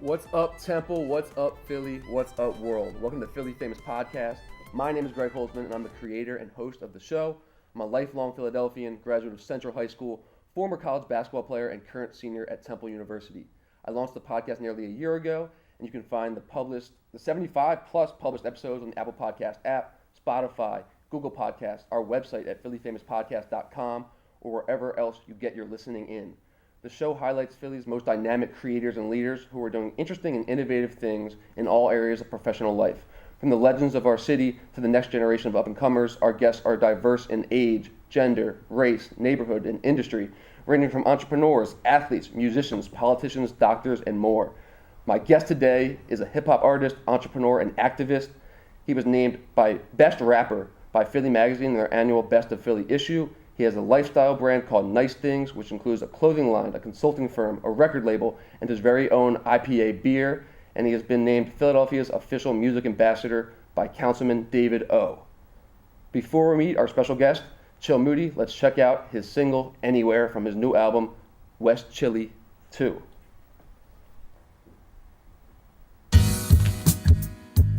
What's up, Temple? What's up, Philly? What's up, world? Welcome to Philly Famous Podcast. My name is Greg Holdsman, and I'm the creator and host of the show. I'm a lifelong Philadelphian, graduate of Central High School, former college basketball player, and current senior at Temple University. I launched the podcast nearly a year ago, and you can find the 75 plus published episodes on the Apple Podcast app, Spotify, Google Podcasts, our website at phillyfamouspodcast.com, or wherever else you get your listening in. The show highlights Philly's most dynamic creators and leaders who are doing interesting and innovative things in all areas of professional life. From the legends of our city to the next generation of up-and-comers, our guests are diverse in age, gender, race, neighborhood, and industry, ranging from entrepreneurs, athletes, musicians, politicians, doctors, and more. My guest today is a hip-hop artist, entrepreneur, and activist. He was named by Best Rapper by Philly Magazine in their annual Best of Philly issue. He has a lifestyle brand called Nice Things, which includes a clothing line, a consulting firm, a record label, and his very own IPA beer. And he has been named Philadelphia's official music ambassador by Councilman David O. Before we meet our special guest, Chill Moody, let's check out his single, Anywhere, from his new album, West Chili 2.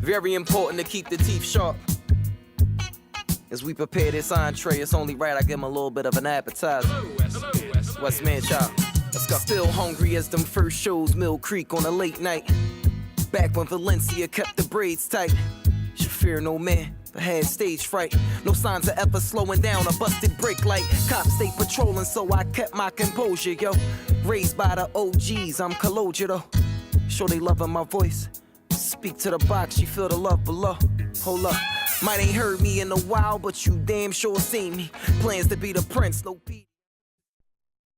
Very important to keep the teeth sharp. As we prepare this entree, it's only right I give him a little bit of an appetizer. West Man, child. Let's go. Still hungry as them first shows, Mill Creek on a late night. Back when Valencia kept the braids tight. Should fear no man, but had stage fright. No signs of ever slowing down, a busted brake light. Cops stay patrolling, so I kept my composure, yo. Raised by the OGs, I'm Kaloja, though. Sure they loving my voice. Speak to the box, you feel the love below. Hold up. Might ain't heard me in a while, but you damn sure seen me. Plans to be the prince, no P.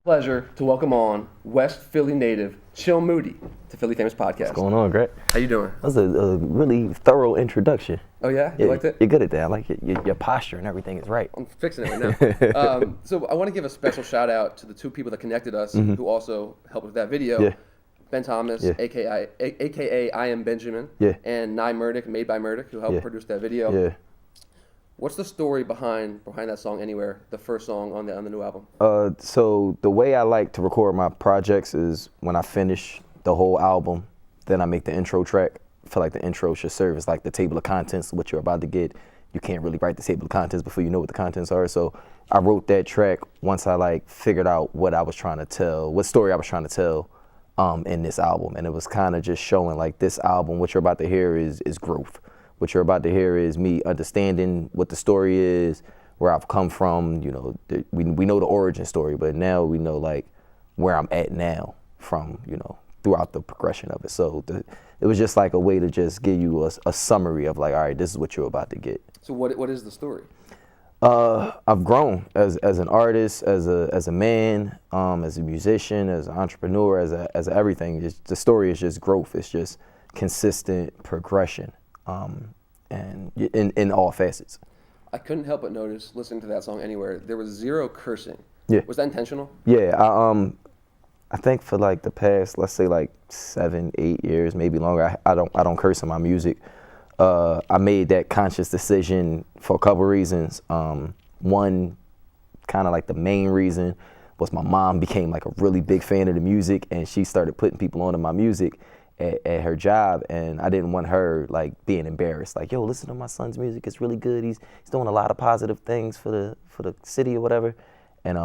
Pleasure to welcome on West Philly native Chill Moody to Philly Famous Podcast. What's going on, Greg? How you doing? That was a really thorough introduction. Oh yeah? You liked it? You're good at that. I like it. Your posture and everything is right. I'm fixing it right now. So I want to give a special shout out to the two people that connected us who also helped with that video. Yeah. Ben Thomas, aka I Am Benjamin, and Nye Murdoch, Made by Murdoch, who helped produce that video. Yeah. What's the story behind that song Anywhere, the first song on the new album? So the way I like to record my projects is when I finish the whole album, then I make the intro track. I feel like the intro should serve as like the table of contents, what you're about to get. You can't really write the table of contents before you know what the contents are. So I wrote that track once I like figured out what I was trying to tell, what story I was trying to tell in this album. And it was kind of just showing like this album, what you're about to hear is growth. What you're about to hear is me understanding what the story is, where I've come from. You know, we know the origin story, but now we know like where I'm at now from, you know, throughout the progression of it. So it was just like a way to just give you a summary of like, all right, this is what you're about to get. So what is the story? I've grown as an artist, as a man, as a musician, as an entrepreneur, as everything. The story is just growth. It's just consistent progression, and in all facets. I couldn't help but notice listening to that song Anywhere, there was zero cursing. Yeah. Was that intentional? Yeah. I think for like the past, let's say like 7-8 years, maybe longer, I don't curse in my music. I made that conscious decision for a couple reasons. One, kind of like the main reason, was my mom became like a really big fan of the music, and she started putting people on to my music at her job, and I didn't want her like being embarrassed. Like, yo, listen to my son's music; it's really good. He's doing a lot of positive things for the city or whatever. And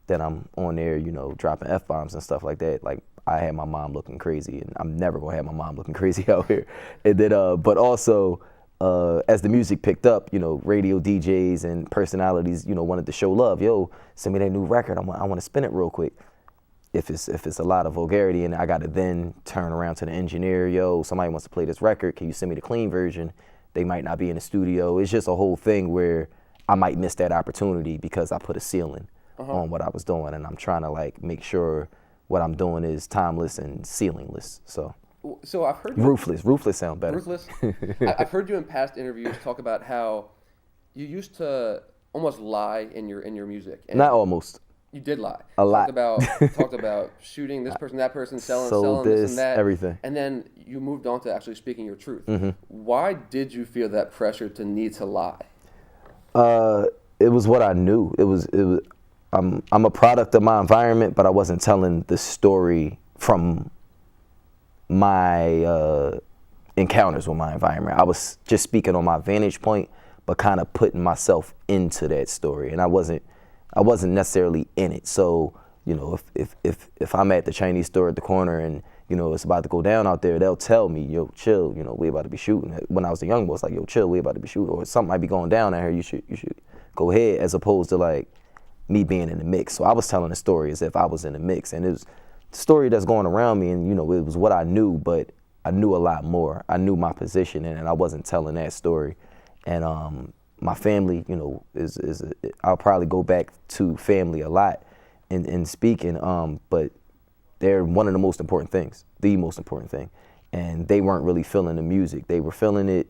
then I'm on there, you know, dropping F-bombs and stuff like that. Like, I had my mom looking crazy, and I'm never gonna have my mom looking crazy out here. And then, but also, as the music picked up, you know, radio DJs and personalities, you know, wanted to show love. Yo, send me that new record. I want to spin it real quick. If it's a lot of vulgarity, and I got to then turn around to the engineer. Yo, somebody wants to play this record. Can you send me the clean version? They might not be in the studio. It's just a whole thing where I might miss that opportunity because I put a ceiling on what I was doing, and I'm trying to like make sure what I'm doing is timeless and ceilingless. So I've heard ruthless sound better. Ruthless. I've heard you in past interviews talk about how you used to almost lie in your music. And not almost. You did lie. A lot. Talked about shooting this person, that person, selling this and that. Everything. And then you moved on to actually speaking your truth. Mm-hmm. Why did you feel that pressure to need to lie? It was what I knew. It was. I'm a product of my environment, but I wasn't telling the story from my encounters with my environment. I was just speaking on my vantage point, but kind of putting myself into that story, and I wasn't necessarily in it. So, you know, if I'm at the Chinese store at the corner and, you know, it's about to go down out there, they'll tell me, yo, chill, you know, we about to be shooting. When I was a young boy, it's like, yo, chill, we about to be shooting, or something might be going down out here, you should go ahead, as opposed to like me being in the mix. So I was telling the story as if I was in the mix, and it was the story that's going around me, and, you know, it was what I knew, but I knew a lot more. I knew my position, and I wasn't telling that story. And my family, you know, I'll probably go back to family a lot in speaking, but they're one of the most important things, the most important thing. And they weren't really feeling the music. They were feeling it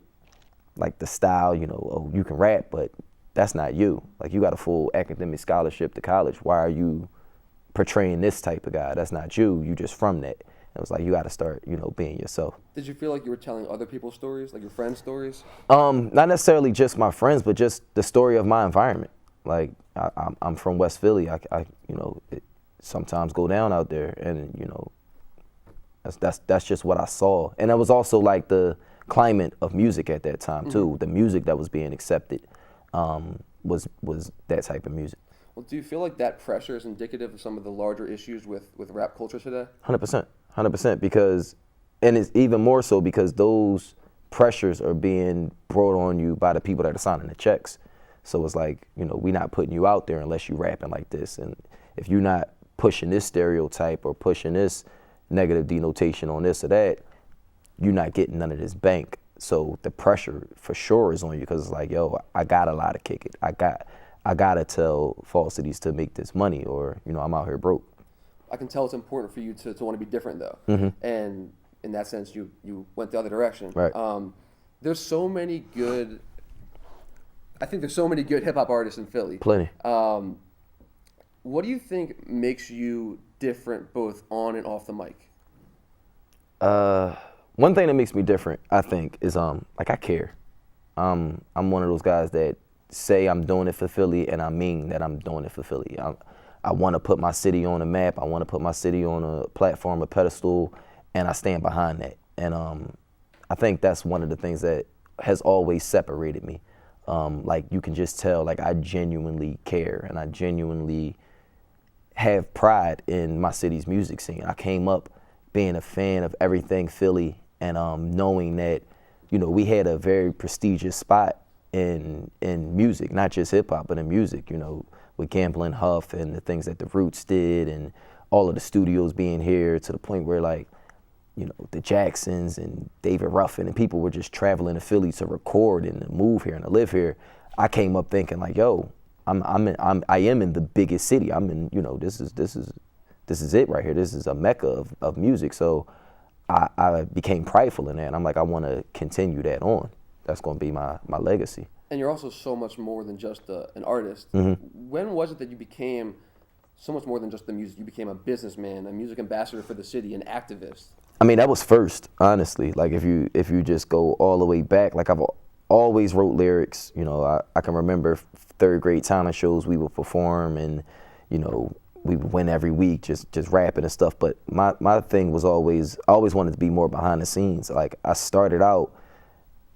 like the style, you know, oh, you can rap, but that's not you. Like, you got a full academic scholarship to college. Why are you portraying this type of guy? That's not you. You just from that. It was like, you got to start, you know, being yourself. Did you feel like you were telling other people's stories, like your friends' stories? Not necessarily just my friends, but just the story of my environment. Like, I'm from West Philly. I you know, sometimes go down out there, and, you know, that's just what I saw. And that was also like the climate of music at that time too. The music that was being accepted was that type of music. Well, do you feel like that pressure is indicative of some of the larger issues with rap culture today? 100%, because, and it's even more so because those pressures are being brought on you by the people that are signing the checks. So it's like, you know, we're not putting you out there unless you rapping like this. And if you're not pushing this stereotype or pushing this negative denotation on this or that, you're not getting none of this bank. So the pressure for sure is on you, because it's like, yo, I got a lot to kick it. I gotta tell falsities to make this money, or, you know, I'm out here broke. I can tell it's important for you to want to be different, though. And in that sense, you went the other direction. Right. There's so many good, I think there's so many good hip hop artists in Philly. Plenty. What do you think makes you different both on and off the mic? One thing that makes me different, I think, is like, I care. I'm one of those guys that say I'm doing it for Philly, and I mean that I'm doing it for Philly. I want to put my city on a map. I want to put my city on a platform, a pedestal, and I stand behind that. And I think that's one of the things that has always separated me. Like, you can just tell, like, I genuinely care, and I genuinely have pride in my city's music scene. I came up being a fan of everything Philly, and knowing that, you know, we had a very prestigious spot in music, not just hip hop, but in music, you know, with Gamblin' Huff and the things that the Roots did, and all of the studios being here, to the point where, like, you know, the Jacksons and David Ruffin and people were just traveling to Philly to record and to move here and to live here. I came up thinking, like, yo, I am in the biggest city. I'm in, you know, this is it right here. This is a mecca of music. So I became prideful in that, and I'm like, I want to continue that on. That's going to be my legacy. And you're also so much more than just an artist. When was it that you became so much more than just the music? You became a businessman, a music ambassador for the city, an activist. I mean, that was first, honestly. Like, if you just go all the way back, like, I've always wrote lyrics. You know, I can remember third grade talent shows we would perform, and, you know, we would win every week just rapping and stuff. But my thing was always, I always wanted to be more behind the scenes. Like, I started out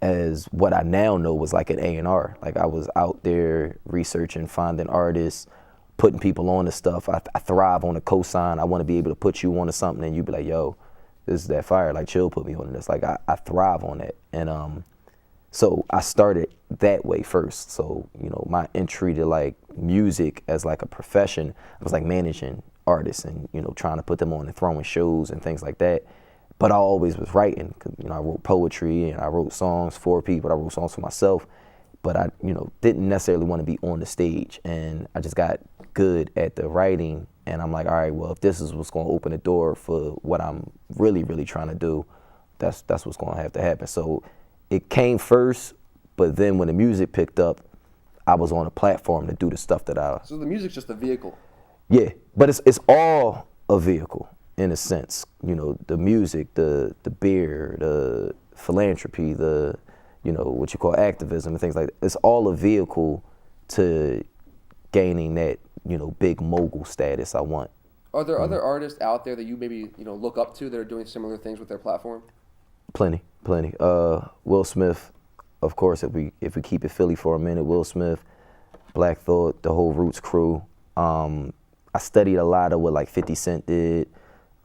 as what I now know was like an A&R. Like, I was out there researching, finding artists, putting people on to stuff. I thrive on a cosign. I want to be able to put you onto something, and you be like, yo, this is that fire. Like, Chill put me on this. Like, I thrive on that. And so I started that way first. So, you know, my entry to, like, music as like a profession, I was like managing artists and, you know, trying to put them on and throwing shows and things like that. But I always was writing, 'cause, you know, I wrote poetry and I wrote songs for people. I wrote songs for myself, but I, you know, didn't necessarily want to be on the stage. And I just got good at the writing, and I'm like, all right, well, if this is what's going to open the door for what I'm really, really trying to do, that's what's going to have to happen. So it came first, but then when the music picked up, I was on a platform to do the stuff that I. So the music's just a vehicle. Yeah, but it's all a vehicle. In a sense, you know, the music, the beer, the philanthropy, the, you know, what you call activism and things like that. It's all a vehicle to gaining that, you know, big mogul status I want. Are there other artists out there that you maybe look up to that are doing similar things with their platform? Plenty. Will Smith, of course. If we keep it Philly for a minute, Will Smith, Black Thought, the whole Roots crew. I studied a lot of what like 50 Cent did,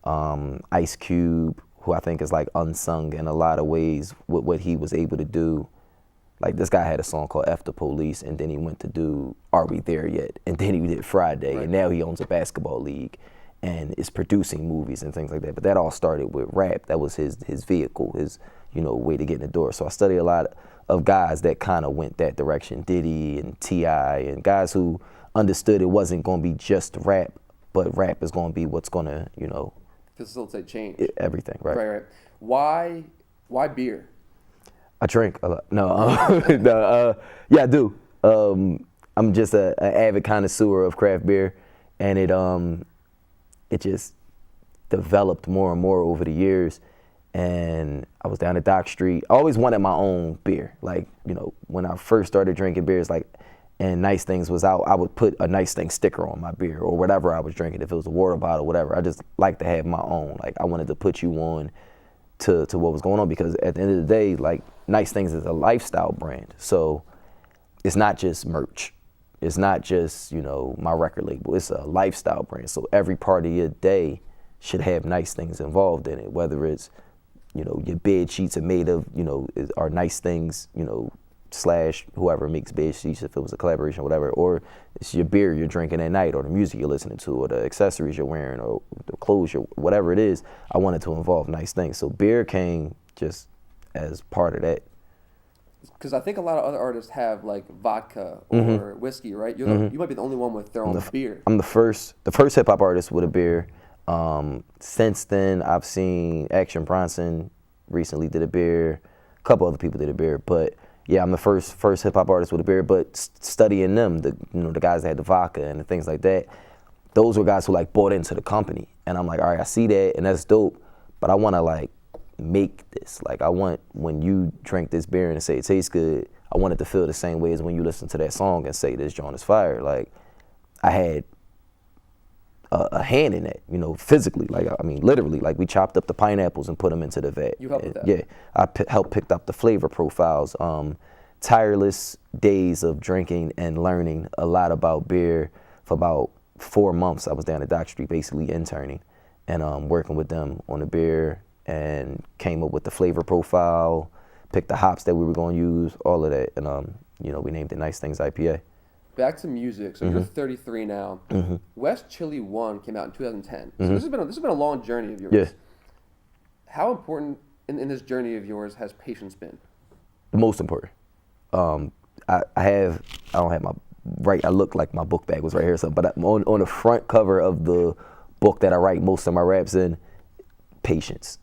Ice Cube, who I think is like unsung in a lot of ways, what he was able to do. Like this guy had a song called F the Police, and then he went to do Are We There Yet? And then he did Friday, and now he owns a basketball league and is producing movies and things like that. But that all started with rap. That was his vehicle, his way to get in the door. So I studied a lot of guys that kind of went that direction, Diddy and T.I. and guys who understood it wasn't going to be just rap, but rap is going to be what's going to, facilitate change. Everything, right? Right. Why beer? I drink a lot. No, yeah, I do. I'm just an avid connoisseur of craft beer, and it just developed more and more over the years. And I was down at Dock Street. I always wanted my own beer. Like, when I first started drinking beers, and Nice Things was out, I would put a Nice Thing sticker on my beer or whatever I was drinking. If it was a water bottle, whatever. I just like to have my own. Like, I wanted to put you on to what was going on, because at the end of the day, like, Nice Things is a lifestyle brand. So it's not just merch. It's not just, my record label. It's a lifestyle brand. So every part of your day should have Nice Things involved in it, whether it's, your bed sheets are made of, are Nice Things, / whoever makes bed sheets, if it was a collaboration or whatever, or it's your beer you're drinking at night, or the music you're listening to, or the accessories you're wearing, or the clothes whatever it is. I wanted to involve Nice Things. So beer came just as part of that. Because I think a lot of other artists have like vodka or whiskey, right? You might be the only one with their own beer. I'm the first hip hop artist with a beer. Since then, I've seen Action Bronson recently did a beer. A couple other people did a beer, but yeah, I'm the first hip hop artist with a beer. But studying them, the guys that had the vodka and the things like that, those were guys who like bought into the company. And I'm like, all right, I see that, and that's dope, but I want to like make this. Like, I want, when you drink this beer and say it tastes good, I want it to feel the same way as when you listen to that song and say this joint is fire. Like, I had a hand in that, physically. Like, I mean, literally. Like, we chopped up the pineapples and put them into the vat. You helped with that? Yeah, I helped pick up the flavor profiles. Tireless days of drinking and learning a lot about beer. For about 4 months, I was down at Dock Street basically interning and working with them on the beer, and came up with the flavor profile, picked the hops that we were going to use, all of that, and we named it Nice Things IPA. Back to music. So you're 33 now. West Chili 1 came out in 2010. So this has been a long journey of yours. Yeah. How important in this journey of yours has patience been? The most important. I don't have my I look like my book bag was right here, but on the front cover of the book that I write most of my raps in, patience.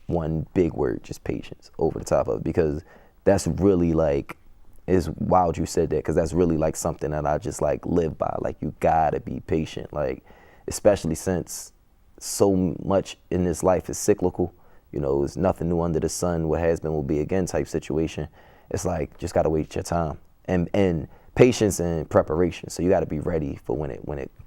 One big word, just patience over the top of it, because that's really like, it's wild you said that, because that's really like something that I just like live by. Like, you gotta be patient, like, especially since so much in this life is cyclical. It's nothing new under the sun. What has been will be again type situation. It's like, just gotta wait your time, and patience and preparation. So you gotta be ready for when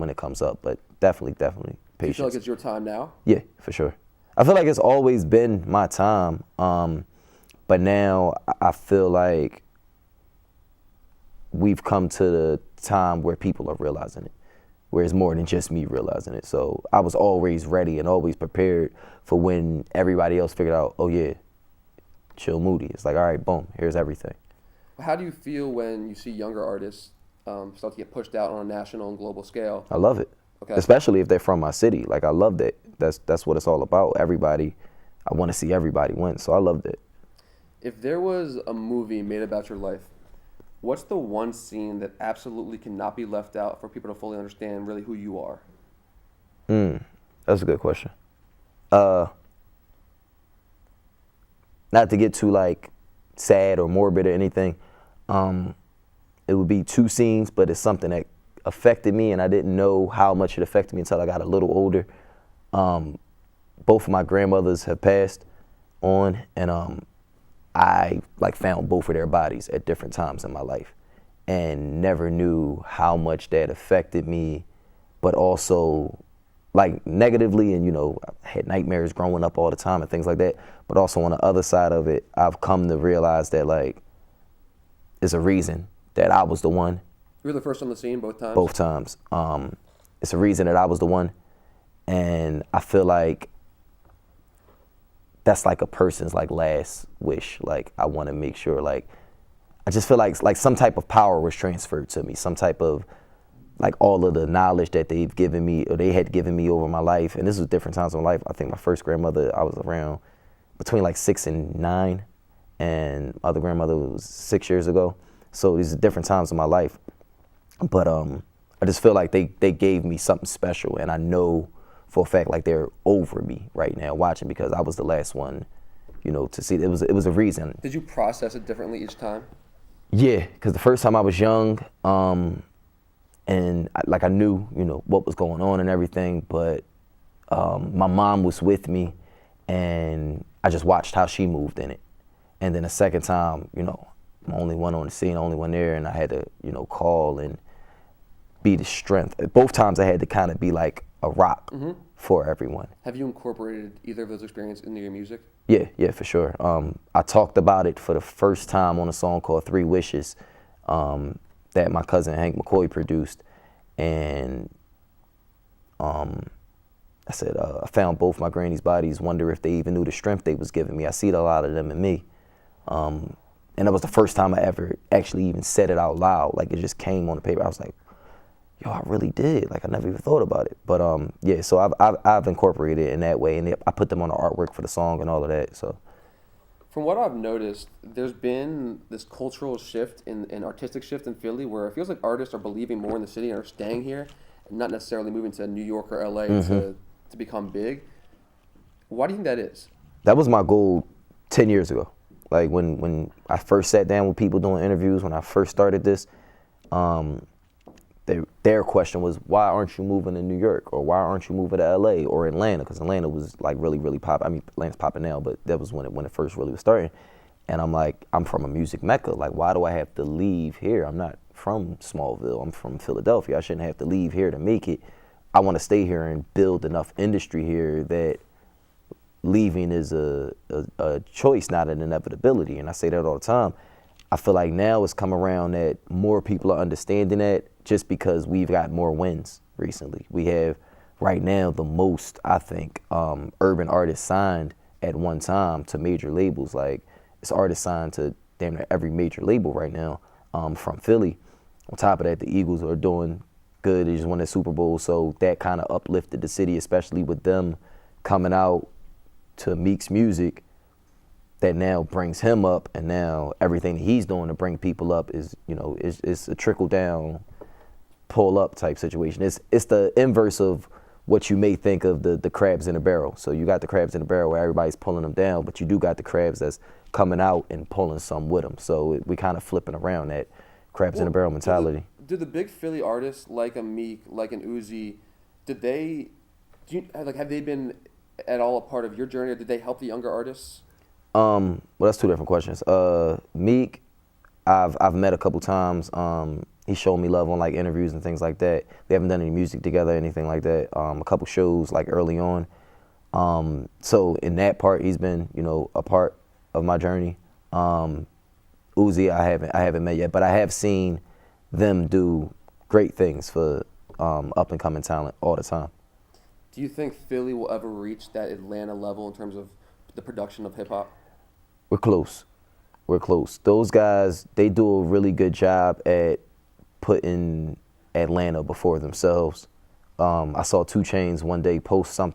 it comes up. But definitely patience. Do you feel like it's your time now? Yeah, for sure. I feel like it's always been my time, but now I feel like we've come to the time where people are realizing it, where it's more than just me realizing it. So I was always ready and always prepared for when everybody else figured out, oh yeah, Chill Moody. It's like, all right, boom, here's everything. How do you feel when you see younger artists start to get pushed out on a national and global scale? I love it. Okay. Especially if they're from my city. Like, I love that. That's what it's all about. Everybody, I want to see everybody win. So I loved it. If there was a movie made about your life, what's the one scene that absolutely cannot be left out for people to fully understand really who you are? That's a good question. Not to get too like sad or morbid or anything. It would be 2 scenes, but it's something that affected me, and I didn't know how much it affected me until I got a little older. Both of my grandmothers have passed on, and I like found both of their bodies at different times in my life, and never knew how much that affected me, but also like negatively, and I had nightmares growing up all the time and things like that. But also on the other side of it, I've come to realize that like there's a reason that I was the one. You were the first on the scene both times? Both times. It's a reason that I was the one. And I feel like that's like a person's like last wish. Like I want to make sure, like, I just feel like some type of power was transferred to me, some type of like all of the knowledge that they've given me or they had given me over my life. And this was different times in my life. I think my first grandmother, I was around between like 6 and 9, and my other grandmother was 6 years ago. So these are different times in my life. But I just feel like they gave me something special, and I know for a fact like they're over me right now watching, because I was the last one, to see. It was a reason. Did you process it differently each time? Yeah, because the first time I was young, and I knew, what was going on and everything, but my mom was with me, and I just watched how she moved in it. And then the second time, I'm the only one on the scene, only one there, and I had to, call and be the strength. Both times I had to kind of be like a rock for everyone. Have you incorporated either of those experiences into your music? Yeah, for sure. I talked about it for the first time on a song called 3 Wishes that my cousin Hank McCoy produced. And I said, I found both my granny's bodies, wonder if they even knew the strength they was giving me. I see a lot of them in me. And that was the first time I ever actually even said it out loud. Like, it just came on the paper. I was like, yo, I really did. Like, I never even thought about it. But yeah, so I've incorporated it in that way, and I put them on the artwork for the song and all of that. So, from what I've noticed, there's been this cultural shift and artistic shift in Philly, where it feels like artists are believing more in the city and are staying here, and not necessarily moving to New York or LA to become big. Why do you think that is? That was my goal 10 years ago. Like when I first sat down with people doing interviews, when I first started this, their question was, why aren't you moving to New York, or why aren't you moving to LA or Atlanta? Because Atlanta was like really, really popping. I mean, Atlanta's popping now, but that was when it first really was starting. And I'm like, I'm from a music mecca. Like, why do I have to leave here? I'm not from Smallville. I'm from Philadelphia. I shouldn't have to leave here to make it. I want to stay here and build enough industry here that leaving is a choice, not an inevitability. And I say that all the time. I feel like now it's come around that more people are understanding that, just because we've got more wins recently. We have right now the most, I think, urban artists signed at one time to major labels. Like, it's artists signed to damn near every major label right now from Philly. On top of that, the Eagles are doing good. They just won the Super Bowl, so that kind of uplifted the city, especially with them coming out to Meek's music. That now brings him up, and now everything that he's doing to bring people up is, is a trickle down, pull up type situation. It's the inverse of what you may think of the crabs in a barrel. So you got the crabs in a barrel where everybody's pulling them down, but you do got the crabs that's coming out and pulling some with them. So we kind of flipping around that crabs in a barrel mentality. Do the big Philly artists like a Meek, like an Uzi, have they been at all a part of your journey, or did they help the younger artists? Well, that's two different questions. Meek, I've met a couple times. He showed me love on like interviews and things like that. We haven't done any music together, anything like that. A couple shows like early on. So in that part, he's been, a part of my journey. Uzi, I haven't met yet, but I have seen them do great things for up and coming talent all the time. Do you think Philly will ever reach that Atlanta level in terms of the production of hip hop? We're close. Those guys, they do a really good job at putting Atlanta before themselves. I saw 2 Chainz one day post some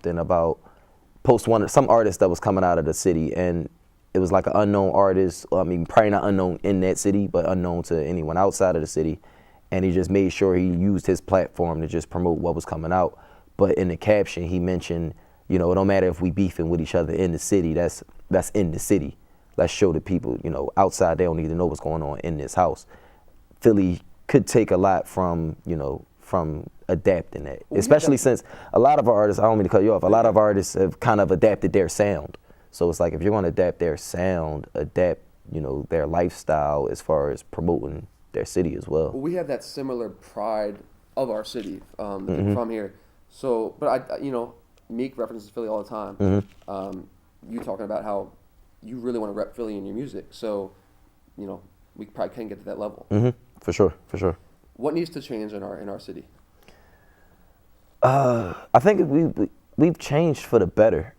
artist that was coming out of the city, and it was like an unknown artist. I mean, probably not unknown in that city, but unknown to anyone outside of the city. And he just made sure he used his platform to just promote what was coming out. But in the caption, he mentioned, it don't matter if we beefing with each other in the city, that's in the city. Let's show the people, outside, they don't need to know what's going on in this house. Philly could take a lot from adapting that, especially since a lot of our artists, I don't mean to cut you off, a lot of artists have kind of adapted their sound. So it's like, if you're going to adapt their sound, adapt, their lifestyle as far as promoting their city as well. We have that similar pride of our city from here. So, but Meek references Philly all the time. Mm-hmm. You talking about how you really want to rep Philly in your music. So, we probably can get to that level. Mm-hmm. For sure. What needs to change in our city? I think we've changed for the better.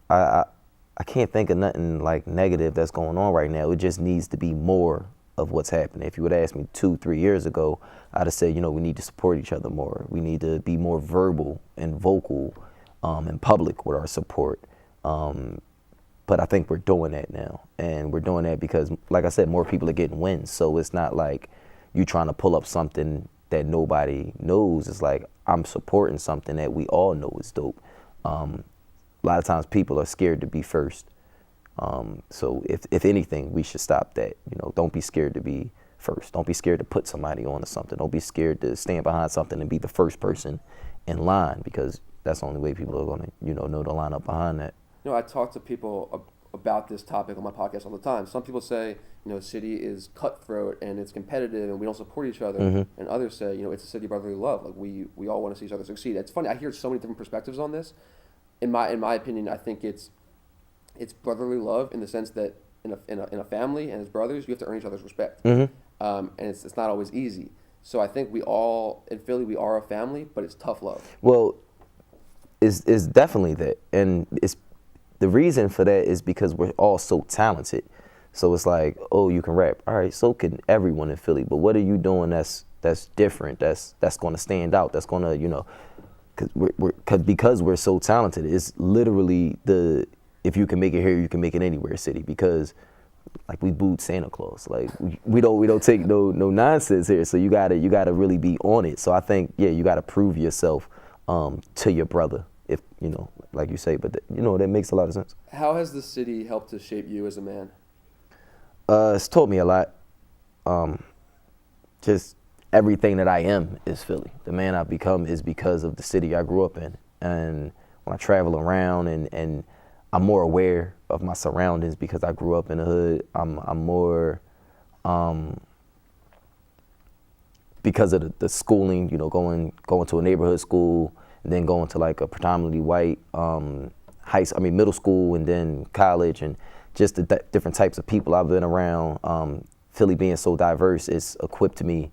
I can't think of nothing like negative that's going on right now. It just needs to be more of what's happening. If you would ask me 2-3 years ago, I'd have said, we need to support each other more. We need to be more verbal and vocal in public with our support. But I think we're doing that now. And we're doing that because, like I said, more people are getting wins. So it's not like you trying to pull up something that nobody knows. It's like I'm supporting something that we all know is dope. A lot of times people are scared to be first. So if anything, we should stop that. Don't be scared to be first. Don't be scared to put somebody on to something. Don't be scared to stand behind something and be the first person in line, because that's the only way people are going to, know to line up behind that. I talk to people about this topic on my podcast all the time. Some people say, city is cutthroat and it's competitive and we don't support each other. Mm-hmm. And others say, it's a city of brotherly love. Like we all want to see each other succeed. It's funny. I hear so many different perspectives on this. In my opinion, I think it's brotherly love in the sense that in a family and as brothers, you have to earn each other's respect. Mm-hmm. And it's not always easy. So I think we all in Philly, we are a family, but it's tough love. Well, it's definitely that, and it's the reason for that is because we're all so talented. So it's like, oh, you can rap, all right, so can everyone in Philly. But what are you doing that's different? That's going to stand out. That's going to because we're so talented. It's literally if you can make it here, you can make it anywhere city, because like we booed Santa Claus. Like we don't take no nonsense here. So you gotta really be on it. So I think you gotta prove yourself to your brother, if like you say. But that makes a lot of sense. How has the city helped to shape you as a man? It's taught me a lot. Just everything that I am is Philly. The man I've become is because of the city I grew up in. And when I travel around and I'm more aware of my surroundings because I grew up in the hood. I'm more, because of the schooling, going to a neighborhood school, and then going to like a predominantly white middle school, and then college, and just the different types of people I've been around. Philly being so diverse, it's equipped me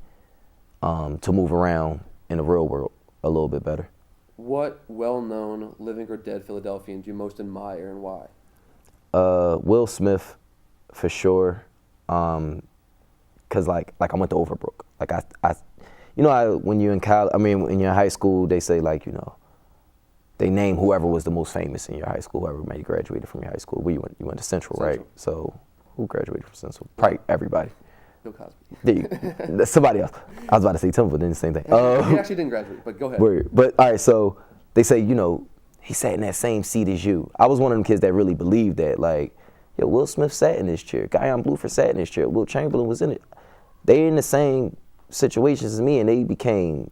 to move around in the real world a little bit better. What well-known living or dead Philadelphian do you most admire, and why? Will Smith, for sure. Cause like I went to Overbrook. Like when you're in college, when you're in high school, they say like, they name whoever was the most famous in your high school, whoever maybe graduated from your high school. You went to Central, right? So who graduated from Central? Probably everybody. Bill Cosby. Somebody else. I was about to say Tim, but then the same thing. He actually didn't graduate, but go ahead. Word. But all right, so they say, he sat in that same seat as you. I was one of them kids that really believed that, like, Will Smith sat in this chair. Guyon Bluford sat in this chair. Will Chamberlain was in it. They in the same situations as me, and they became,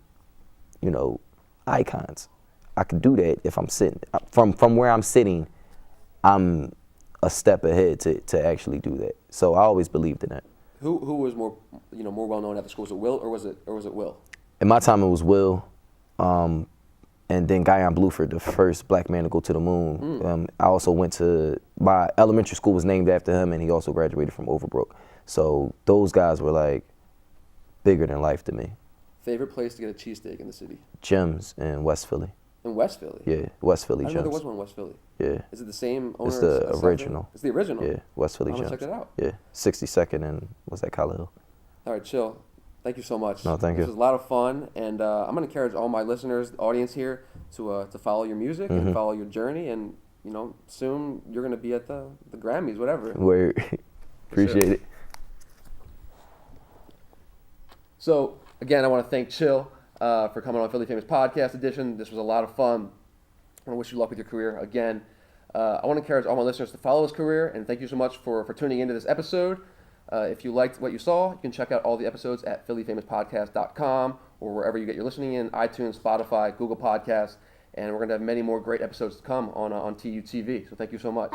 icons. I could do that if I'm sitting. From where I'm sitting, I'm a step ahead to actually do that. So I always believed in that. Who was more well known at the school? Was it Will or was it Will? In my time, it was Will, and then Guyon Bluford, the first black man to go to the moon. I also went to my elementary school was named after him, and he also graduated from Overbrook. So those guys were like bigger than life to me. Favorite place to get a cheesesteak in the city? Jim's in West Philly. In West Philly? Yeah, West Philly I Jim's. know there was one in West Philly. Yeah. Is it the same owner? It's the original. It's the original? Yeah, West Philly I'm Jim's. gonna check that out. Yeah, 62nd and what's that, Collar Hill? All right, Chill. Thank you so much. No, thank you. This was a lot of fun, and I'm gonna encourage all my listeners, the audience here, to follow your music and follow your journey, and soon you're gonna be at the Grammys, whatever. Appreciate it. So again, I want to thank Chill for coming on Philly Famous Podcast Edition. This was a lot of fun. I wish you luck with your career. Again, I want to encourage all my listeners to follow his career, and thank you so much for tuning into this episode. If you liked what you saw, you can check out all the episodes at phillyfamouspodcast.com or wherever you get your listening in, iTunes, Spotify, Google Podcasts, and we're going to have many more great episodes to come on TUTV. So thank you so much.